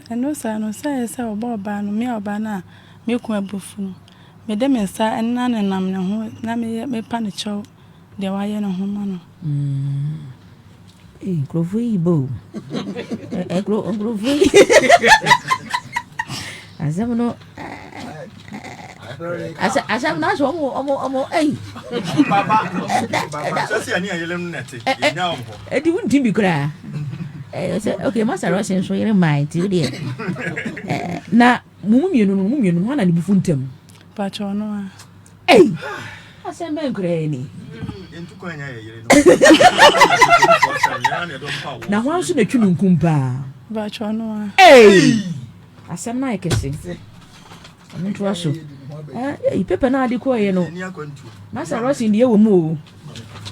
[SPEAKER 8] Eno sa no say oba no me oba na me ku abufu no. Me de me sa enna ne nam ne ho na me pa ne chow de wa ye no ho ma no.
[SPEAKER 1] Groovy bo. Groovy. Azam no. Azam na so omo eh.
[SPEAKER 4] Baba. Sesi ani ayelem neti. Nya omho.
[SPEAKER 1] Edi wunti bi kra. Okay, Master Ross so yere mind you there. Na mumienu ho na ne bufu ntem.
[SPEAKER 8] Pa cho no a.
[SPEAKER 1] Eh. Asem ben kra ni.
[SPEAKER 4] Entu ko anya yere no.
[SPEAKER 1] Na ho so na twu nkumpa.
[SPEAKER 8] Ba cho no a.
[SPEAKER 1] Eh. Asem na ekese. Muntu aso. Ipepe na adi ko ye no. Master Ross ndi ewo mu o.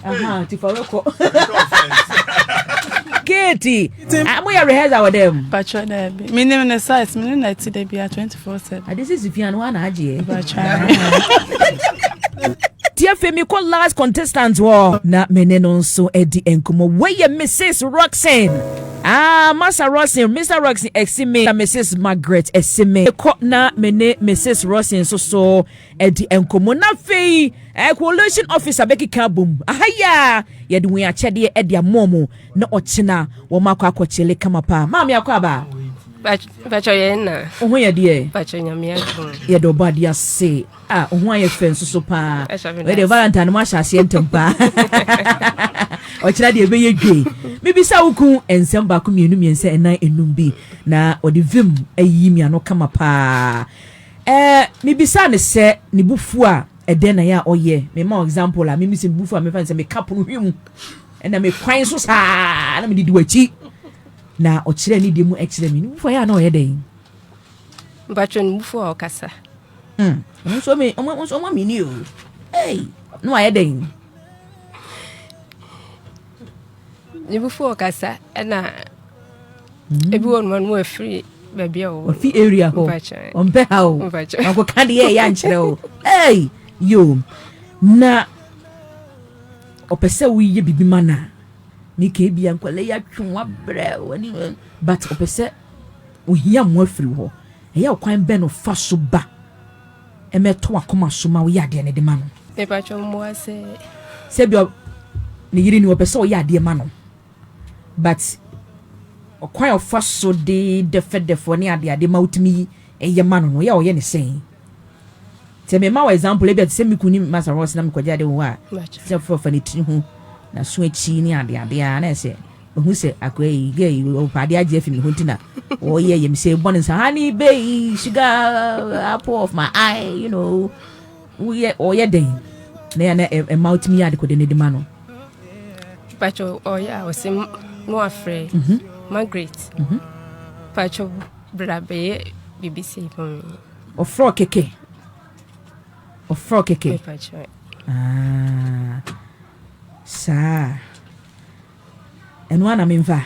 [SPEAKER 1] Aha, ti fa weko. Katie, I'm here rehearsal with them.
[SPEAKER 8] Pacho there be. Me name na size, me na ti dey be 24/7.
[SPEAKER 1] This is if you want to aje.
[SPEAKER 8] Pacho.
[SPEAKER 1] Dear Femi, call last contestants war. Na meneno so Eddie Enkumo. Where you Mrs. Roxanne? Master Roxanne, Mr. Roxanne, Exime, Mrs. Margaret, Exime. Na mene Mrs. Roxanne so Eddie Enkumo. Na fei, coalition officer Becky Kabum. Ahaya, yedi we achedi Eddie Momo. Na ochina, wamako akwachele kama pa. Mami akwaba.
[SPEAKER 9] Bacho yena.
[SPEAKER 1] Oho ye de.
[SPEAKER 9] Bacho nyame adom.
[SPEAKER 1] Ye do ba dia say. Oho aye fen so pa. We de Valentine mo ahase entempa. O kira de be ye dwe. Me bi sa wukun ensem ba ko mienu miense enan enum bi na o de vim ayi mi ano kama pa. Me bi sa ne se ne bufu a eden na ya oye. Me ma example la me mi se bufu a me fa se me kapo no hwim. Na me kwan so sa na me didi wachi. Na o kire ni demu e kire mi bufu ya na o ye den.
[SPEAKER 9] Bacho ni bufu o kasa.
[SPEAKER 1] So me o mi ni o. Hey, no aye den.
[SPEAKER 9] Ni bufu o kasa na ebi won man free baby o.
[SPEAKER 1] Fi area ho. On be ha o. Ko kan de ya nkire o. Hey, yo. Na opese wo ye bibi mana. Ni ke bia nkwale ya twonwa bre wani but opese ohia mo afiri ho. Eya kwan be no fa so ba. Emeto akoma so ma wo ya de ne de ma no.
[SPEAKER 9] E pa cho mo ase.
[SPEAKER 1] Se bi ni yiri ni opese o ya de ma no. But okwan ofa so de defo ni ade ma utimi eye ma no ya o ye ne sen. Te me ma wa example e bi se mi kuni Master Ross na me kwaja de wo a. Se for ni tri hu na so achi ni ade a na se ohu se akwai ge o pade age afi mi huntina o ye yem se bon sa honey bay sugar apple of my eye, you know, we o ye den na e mouth mi ade ko de ne de ma no.
[SPEAKER 9] Pacho o ya o se no afraid. Margaret. Pacho brabe BBC for me.
[SPEAKER 1] O fro keke.
[SPEAKER 9] Pacho.
[SPEAKER 1] Sa. And one I'm in va.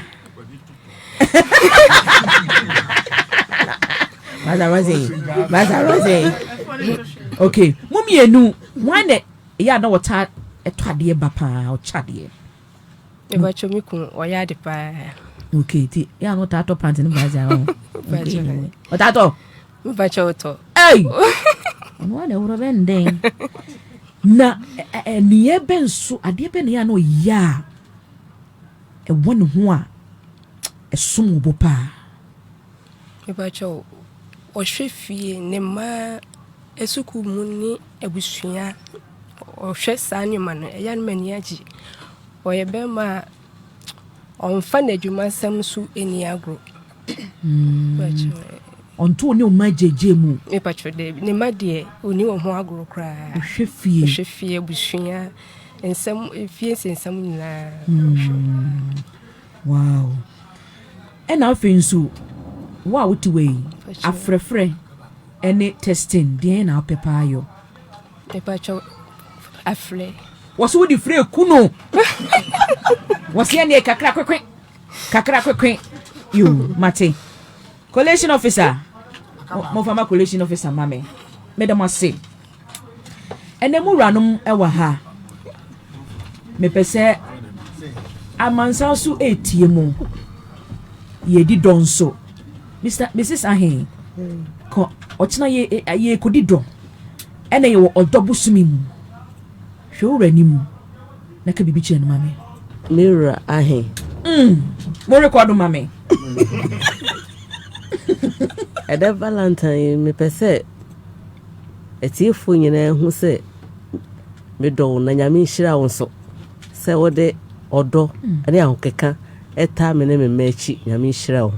[SPEAKER 1] Maza Rose. Okay. Mummy enu one ya na wata etwade ba pa o chade.
[SPEAKER 9] E ba chomi kun o ya de pa.
[SPEAKER 1] Okay, ti ya no tato pant ni baza o. O tato.
[SPEAKER 9] Ba choto.
[SPEAKER 1] Hey. One e wuro benden. Na niye benso ade be ne ya no ya. E won ho a esom bo pa.
[SPEAKER 9] E ba cho o hwefie ne ma esuku mu ni ebusua o hwe sane ma no e ya no mani agi o ye be ma on fa na adwuma sam su eni agro.
[SPEAKER 1] On to ne o majeje mu
[SPEAKER 9] e pa cho de ne ma de oni wo ho agro kra hwefie ebusua ensam fie ensam na.
[SPEAKER 1] Wow. And I feel so. Wow, to way. Afrefre. Any testing. The na pepa yo.
[SPEAKER 9] Pepa cho afre.
[SPEAKER 1] Was wo di free kuno. Was ye ne kakra kwekwe. You, Mate. Collation officer. Mo fama collation officer mame. Madam say. And then mo ranum ewa ha. Me pese amansa su etiemu ye di donso Mrs. Ahen ko ochina ye kodi don ene ye odobu sumi mu hwe ni mu na ka bibi chenu mame
[SPEAKER 6] Mira Ahen
[SPEAKER 1] mo record mame
[SPEAKER 6] Ede Valentine me pese etiefo nyina hu se me do na nyame nhira wo so se wode odo ani ahokeka eta me ne me machi nyame nhira wo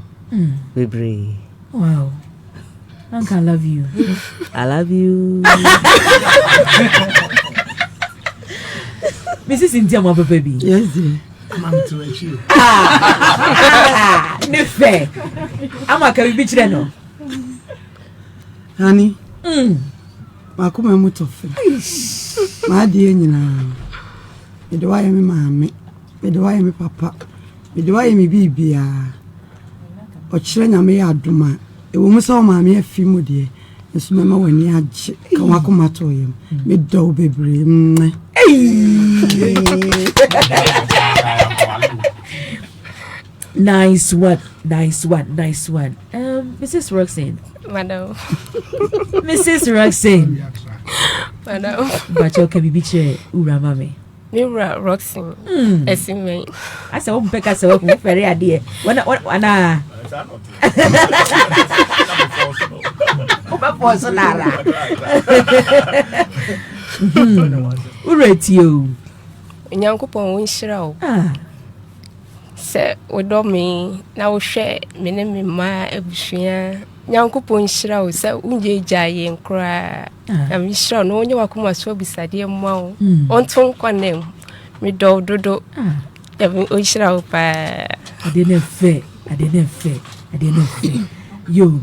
[SPEAKER 6] bebre.
[SPEAKER 1] Wow, Uncle, I love you.
[SPEAKER 6] I love you.
[SPEAKER 1] Mrs. India, my baby.
[SPEAKER 7] Yes, dear.
[SPEAKER 2] I'm to achieve.
[SPEAKER 1] Nefe. I'm a carry beach no.
[SPEAKER 7] Honey. Makuma mutofe. Ma die nyina. Me do aye me maame. Me do aye me papa. Me do aye me bibia. O kire nyame ya adoma. E wo musa o maame afi mu de. Nso mema wani age. Ka wakoma to yem. Me do bebre.
[SPEAKER 1] Nice one. Mrs. Roxanne.
[SPEAKER 9] Madam.
[SPEAKER 1] Mrs. Roxanne.
[SPEAKER 9] Madam.
[SPEAKER 1] But you can be ura mame.
[SPEAKER 9] Mira Roxing. Esime.
[SPEAKER 1] I said, "Oh, Becca, so very idea. When you.
[SPEAKER 9] Nyankopɔn wo nhyira wo. Sɛ wodɔ me na wohwɛ me ne me mma abusua. Nyankopɔn nhyira wo sɛ wongye gya yɛn koraa. Na me nhyira wo na wonye wakoma so abisadeɛ mma wo. Ɔnto nkwanam. Me dɔ dodo. Ya me nhyira wo paa.
[SPEAKER 1] I didn't fair. Yo.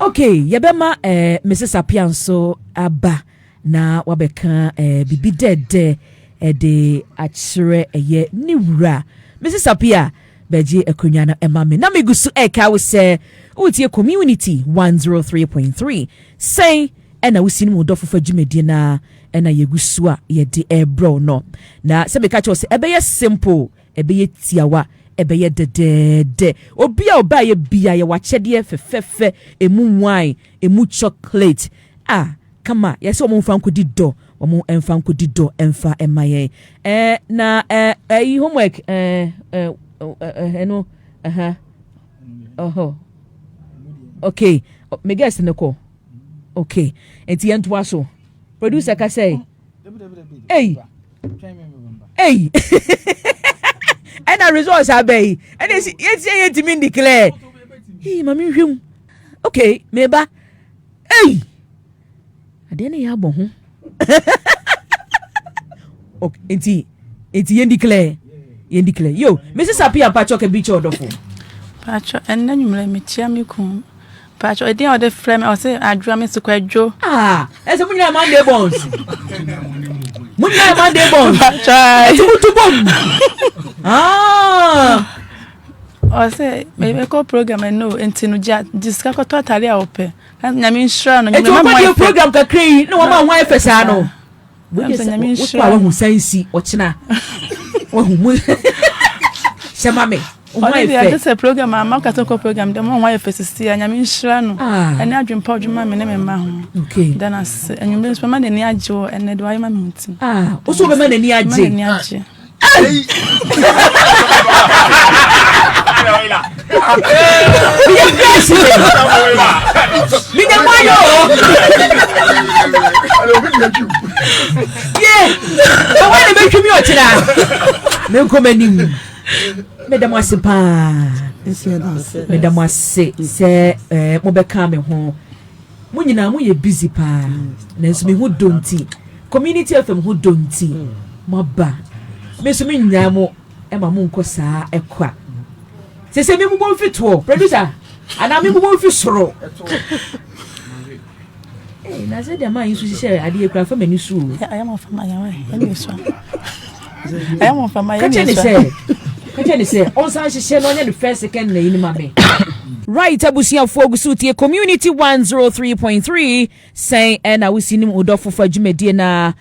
[SPEAKER 1] Okay, yabema Mrs. Apianso aba na wabeka bibi dede de achire eye niwura. Mrs. Apia beji akunya na emame na megusu eka wo se utie community 103.3 say ena wusini mu dofo fadwumedie na ena yegusu a ye de ebro no na se beka cho se ebeye simple ebeye tiawa ebeye de obi a oba ye bia ye wachede fefefe emu wine emu chocolate kama yes omo mfa nkodi do omo emfa nkodi do emfa emaye na homework no okay me guess ne ko okay enti yento aso producer ka say hey and the results are bay and it's me declare hey mami hwem okay meba hey adene ya bo ho okay enti yen declare yo Mrs. Apia pacho ke bicho odofo
[SPEAKER 8] pacho enna nwumre me tia me kun pacho e dey o de frame o say adwa me sukwadwo
[SPEAKER 1] ese munya Monday bones pacho eti bom
[SPEAKER 8] o say me ko program no enti no diska ko totally a ope na me nsura no
[SPEAKER 1] me ma program ka krei no ma wan efesa no wo hu sansi ochina wo hu sema me
[SPEAKER 8] this a program am ka to program dem wan efesa si anya me nsura no ene adwempa odwuma me ne me ma ho
[SPEAKER 1] okay
[SPEAKER 8] then as enyumbe so ma ne ni agye ene do ayi ma me nti
[SPEAKER 1] wo so be ma ne ni agye Madam Wasipa, Madam Wasi, say, Mobeka me home. Munina, we busy pa, Nens me who don't tea. Community of them who don't tea. Maba, Miss Minyamo, Emma Munko sa a quack. Say, me won't fit to producer, and I'm won't fit sorrow. I said, the man used to share idea craft for many shoes.
[SPEAKER 8] I am from my way. I am from my
[SPEAKER 1] Kachani say onsa hye no nya the first second na yin mame right abusia fogusu tie community 103.3 say na wisinim odofo fa dwumedie na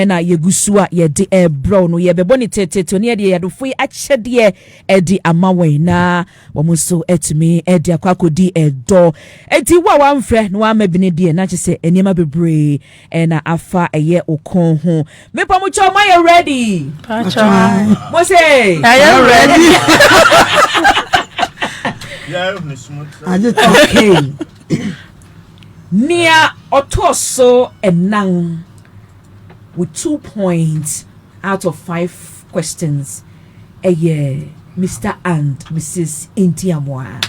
[SPEAKER 1] na yegusua ye de ebro no ye bebo ni teteto ne ye yadofo akyede e di amawen na womuso etimi e di akwakodi edo enti wa wamfre no amabine die na kyese eniema bebre na afa eye okon ho mepa mu cho my ready
[SPEAKER 8] pacha
[SPEAKER 1] mo say
[SPEAKER 8] I am ready
[SPEAKER 1] okay Nia otoso enang with 2 points out of 5 questions. Mr. and Mrs. Intiamwa.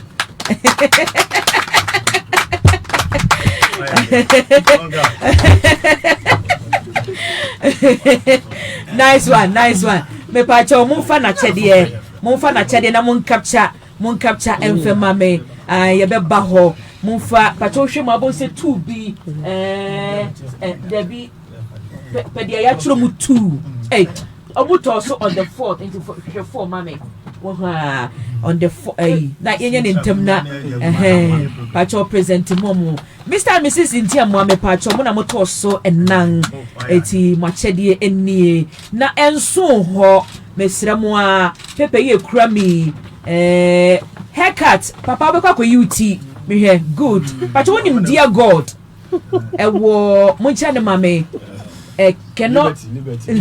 [SPEAKER 1] Nice one. Me pacho munfa na chede na mun capture enfemame ye beba ho munfa pacho hwe ma bon se 2B debi pedia ya churo mu 2 obuto so on the 4th into 4 mame on the 4 na yenye ntem na pacho present momo Mr. and Mrs. Intia Moame pacho mo na moto so enan eti machedie enie na enso ho mesra mo a pepe ye kura mi haircut papa be kwa UT me here good pacho wonim dear God ewo mo ncha ne mame cannot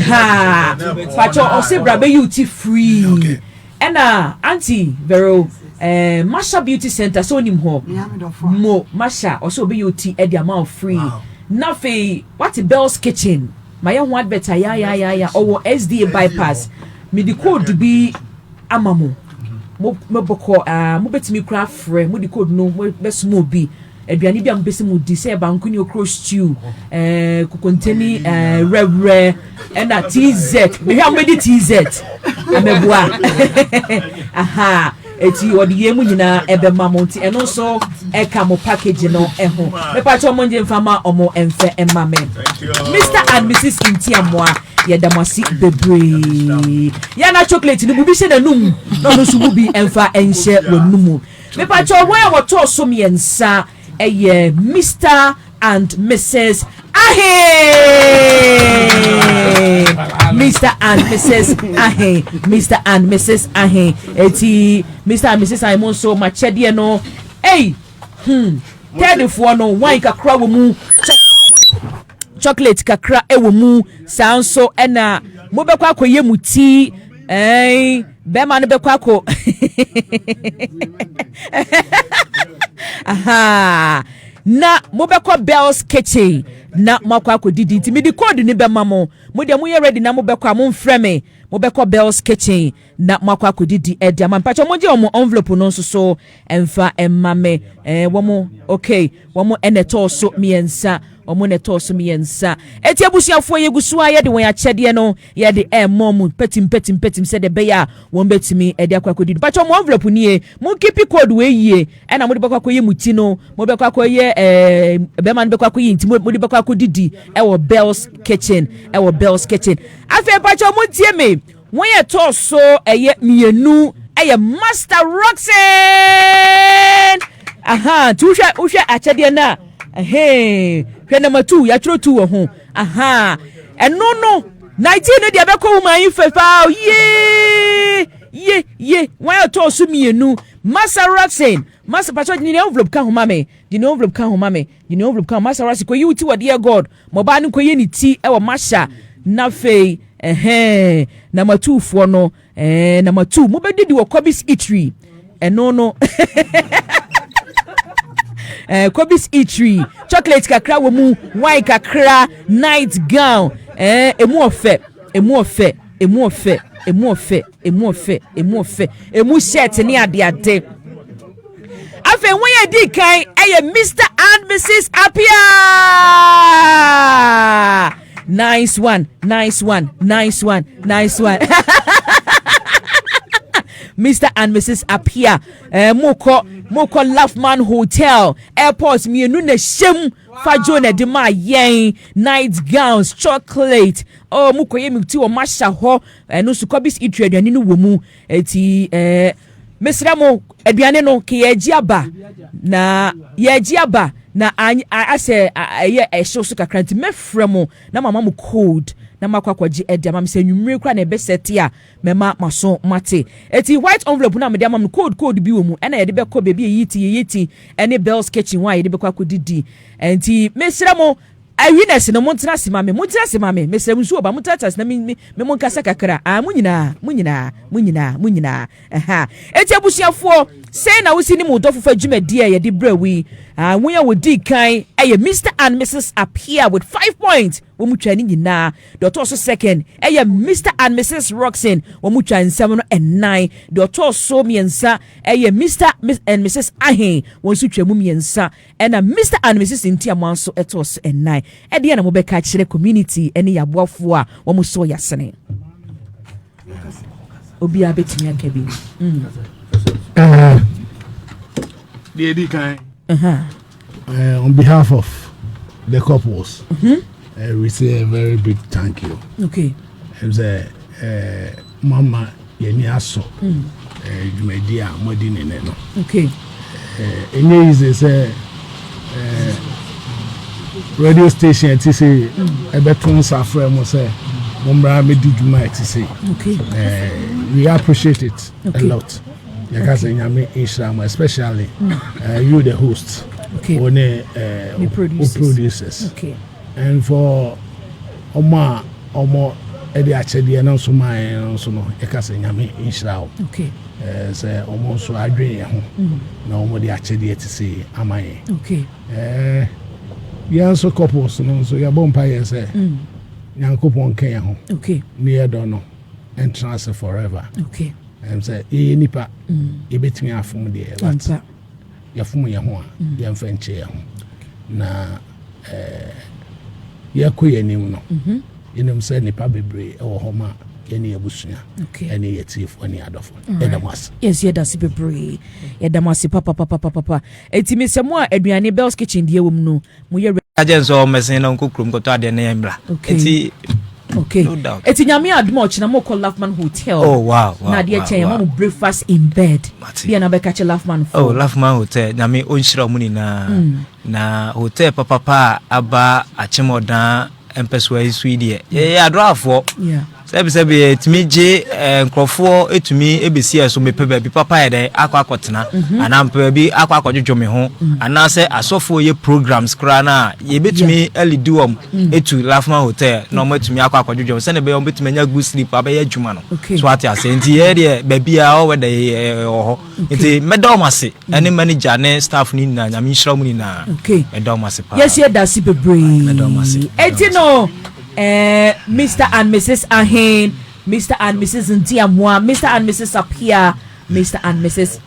[SPEAKER 1] ha pacho osebra be you free and auntie vero Masha Beauty Center so nim ho mo Masha also be you e the amount free na fe what Bell's Kitchen my ho advert ya or SDA bypass me the code be amamo mo boko mo betimi kra frɛ mo the code no be small bi aduane bi am besi mu di say banku ni okro stew kokonteni rewre na TZ me hwa mo di TZ amebua aha eti odi yemu nyina ebe mamonti eno so eka mo package no eho me pa cho monje mfama omo emfe emame Mr and Mrs Intiamwa ye damasi bebre ya na chocolate ni bubi she na num no no so bubi emfa enhye wonumu me pa cho wo ya woto so me ensa eye Mr and Mrs Ahe Mr and Mrs Ahe Mr and Mrs Ahe eti Mr and Mrs Ahe so machede no hey third for no wine kakra wo mu chocolate kakra e wo mu sanso ena mo bekwa akoye mu ti be ma no bekwa akọ aha na mobekọ Bell's Kitchen na makwa akodidi nti me di code ni be mamo mo de mo ye ready na mobekọ am mfrɛ me mobekọ Bell's Kitchen na makwa akodidi e dia man pacho mo je omo envelope no so emfa emmame wo mo okay wo mo eneto so miensa omo neto so miensa eti abusuafo ye gusua ye de won akyede no ye de mom petim se de be ya won betimi e de akwakodidi pacho mo envelope ni e mo keep code we yie e na mo de bekọ akoye muti no mo bekọ akoye be man bekọ akoye nti mo de bekọ akodidi e wo Bell's Kitchen afi pacho mo tie me won ye to so eye mienu eye Master Roxen aha tu hwe akyede na hwe number 2 ya tro 2 ho aha eno no 19 no dia bekọ woman fefa ye why to so mienu Master Roxen Master pacho ni envelope kan ho mame Master Roxen ko yuti wa dear God mo ba ni ko ye ni ti e wo masha na fei number 2 for no number 2 mo be didi wo Kobe's Eatery eno no Kobe's Eatery chocolate kakra wo mu wine kakra night gown emu shirt ni ade afi won ye di kan eye Mr and Mrs Apia nice one Mr and Mrs Apia moko Laughman Hotel airport mienu na shem fajo na de ma yen night gowns chocolate moko ye mti o masha ho no su Kobe's Eatery aduane no wo mu eti mesra mo aduane no ke ye giaba na ase ye ehyo so kakra nti mefrɛ mo na mama mo code na makwakwaji edi amam se nwumre kra na ebe seti a mema maso mate eti white envelope na me de amam code bi wo mu na ye de be ko bebi yiti ene Bell's Kitchen wa ye de be kwa kodidi enti mesra mo awiness no montena simame mesra nsu oba montatas na me monkasa kakra munyina aha eti abusuafo say na wusi ni mu dofo dwumadi ye de brawi won ya wodi kan eye Mr and Mrs Appear with 5 points wo mu twani nyina the also second eye Mr and Mrs Roxen wo mu twan 7 and 9 the also miensa eye Mr and Mrs Ahe wo su twamu miensa and Mr and Mrs Intiamwa so etos and 9 e de na mo be ka kire community ene yaboafo a wo mu so yasene obi abetimi akabi
[SPEAKER 2] on behalf of the couples, we say a very big thank you.
[SPEAKER 1] Okay.
[SPEAKER 2] Mama Yeniaso, Jumedia, Modine.
[SPEAKER 1] Okay.
[SPEAKER 2] And is a radio station to say a better suffer, must say, Mumbra Medijuma to say.
[SPEAKER 1] Okay.
[SPEAKER 2] We appreciate it a lot. Especially you the host,
[SPEAKER 1] okay.
[SPEAKER 2] Producers.
[SPEAKER 1] Okay.
[SPEAKER 2] And for omo edi akyɛdeɛ no nso man nso no ɛka sɛ nyame nhyira wo
[SPEAKER 1] okay
[SPEAKER 2] sɛ omo nso adwen yɛ ho na omo de akyɛdeɛ te sɛ ama yɛ
[SPEAKER 1] okay
[SPEAKER 2] yɛn nso couples no nso yɛbɔ mpa yɛ sɛ nyankopɔn ka yɛ ho
[SPEAKER 1] okay
[SPEAKER 2] ne yɛdɔ no entrance forever
[SPEAKER 1] okay
[SPEAKER 2] sɛ yɛyɛ nipa yɛbɛtumi afom deɛ but yɛfom yɛ ho a yɛmfa nkyɛ yɛ ho na yɛkɔ yɛ anim no yɛnim sɛ nipa bebree ɛwɔ hɔ ma yɛne yɛbusua ɛne yɛtiefo ne adɔfo ɛda mo ase
[SPEAKER 1] yes yɛda se bebree yɛda mo ase papa ɛti me sɛ mo a aduane Bells Kitchen deɛ wɔ mu no mo yɛ
[SPEAKER 5] agye nso mɛsen na nkokrom kɔtɔ ade ne yɛmbra ɛti
[SPEAKER 1] okay
[SPEAKER 5] no doubt
[SPEAKER 1] ɛti nyame adom a ɔkyena mo kɔ Laughman Hotel
[SPEAKER 5] oh wow
[SPEAKER 1] na deɛ kyɛn ma mo breakfast in bed deɛ na bɛka kyɛ Laughman
[SPEAKER 5] oh Laughman Hotel nyame onhyira mu nyinaa na hotel papa aba akyemɔdan empɛso ayi suideɛ yɛ adorafoɔ sɛbi etimi gye nkrɔfoɔ etumi ebesi ɛso mepɛ baabi papa yɛ dɛ akɔtena ana mpɛ baabi akɔdwodwo me ho ana sɛ asɔfoɔ yɛ programs kra na yɛbɛtumi elidi wɔm etu Laughman Hotel na ɔmo etumi akɔdwodwo sɛ ne bɛ ɔmo betumi anya good sleep abɛyɛ adwuma no so ate ase nti yɛ deɛ baabi a ɔwɔ dɛ ɔhɔ nti mɛda ɔmo ase ɛne manager ne staff ni nyinaa nyame nhyira mu nyinaa mɛda ɔmo ase pa
[SPEAKER 1] yes yɛda se bebree
[SPEAKER 5] mɛda ɔmo ase
[SPEAKER 1] eti no Mr. and Mrs. Ahin, Mr. and Mrs. Ndiamwa, Mr. and Mrs. Apia, Mr. and Mrs.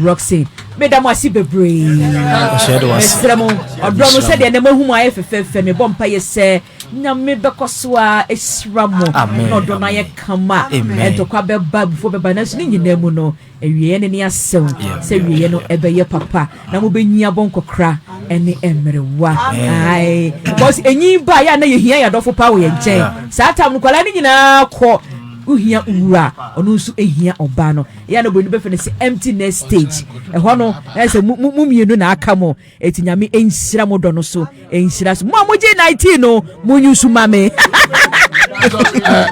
[SPEAKER 1] Roxanne. Mesdames, voici bebree. Mesdames, odrono se de nemo hu aye fefefe me bompa ye se na me bekosoa esramo no do na ye kama ento kwa be ba before be ba na so ni nyina mu no ewie ne ne asew se wie no ebe ye papa na mo benyia bonkokra ene emerewa ai because enyi ba ya na ye hia ya dofo pa wo ye nchen sa tam no kwala ni nyina kɔ uhia ura onu nso ehia oba no ya no bonu be fe ne se empty nest stage ɛhɔ no ɛsɛ mu mienu na aka mo etinyame enhyira mo do no so enhyira so mo amoje 19 no mo nyusu mame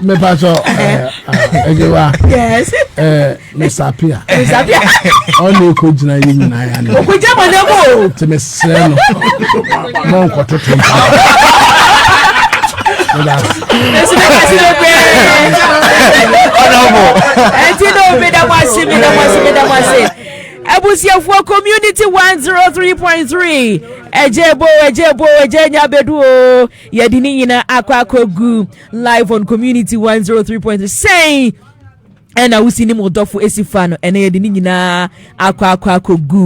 [SPEAKER 2] me paso ejewa
[SPEAKER 1] yes
[SPEAKER 2] Mr. Apia on ko jina yi nyina ya ne
[SPEAKER 1] ko jama ne mo
[SPEAKER 2] te me sre no mo ko toto
[SPEAKER 1] Abusiafo community 103.3 eje nyabedu o yedini nyina akwakogu live on community 103.3 say and I will see him odofo esifano and yedini nyina akwakogu